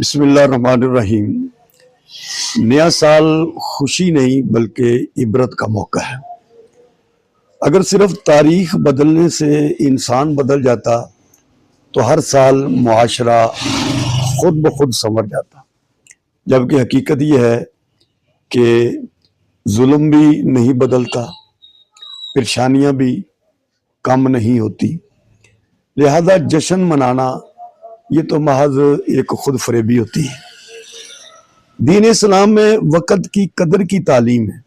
بسم اللہ الرحمن الرحیم۔ نیا سال خوشی نہیں بلکہ عبرت کا موقع ہے۔ اگر صرف تاریخ بدلنے سے انسان بدل جاتا تو ہر سال معاشرہ خود بخود سنور جاتا، جبکہ حقیقت یہ ہے کہ ظلم بھی نہیں بدلتا، پریشانیاں بھی کم نہیں ہوتی، لہذا جشن منانا یہ تو محض ایک خود فریبی ہوتی ہے۔ دین اسلام میں وقت کی قدر کی تعلیم ہے،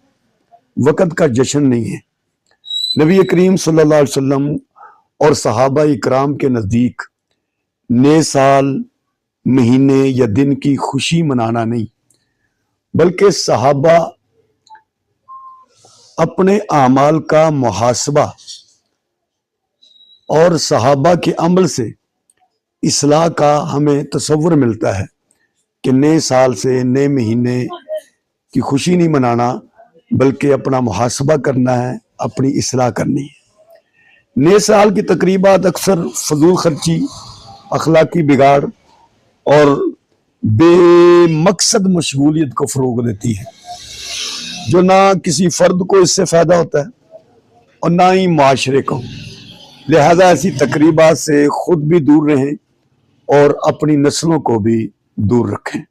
وقت کا جشن نہیں ہے۔ نبی کریم صلی اللہ علیہ وسلم اور صحابہ اکرام کے نزدیک نئے سال، مہینے یا دن کی خوشی منانا نہیں، بلکہ صحابہ اپنے اعمال کا محاسبہ اور صحابہ کے عمل سے اصلاح کا ہمیں تصور ملتا ہے کہ نئے سال سے، نئے مہینے کی خوشی نہیں منانا بلکہ اپنا محاسبہ کرنا ہے، اپنی اصلاح کرنی ہے۔ نئے سال کی تقریبات اکثر فضول خرچی، اخلاقی بگاڑ اور بے مقصد مشغولیت کو فروغ دیتی ہے، جو نہ کسی فرد کو اس سے فائدہ ہوتا ہے اور نہ ہی معاشرے کو۔ لہذا ایسی تقریبات سے خود بھی دور رہیں اور اپنی نسلوں کو بھی دور رکھیں۔